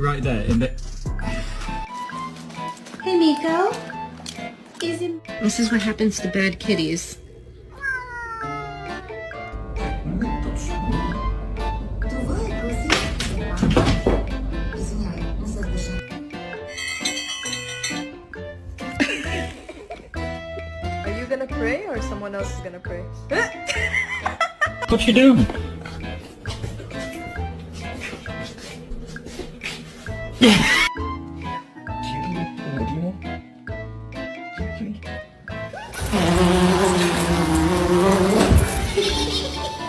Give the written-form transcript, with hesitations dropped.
right there in the... Hey, Miko. This is what happens to bad kitties. Are you gonna pray or someone else is gonna pray? What you doing? Yeah.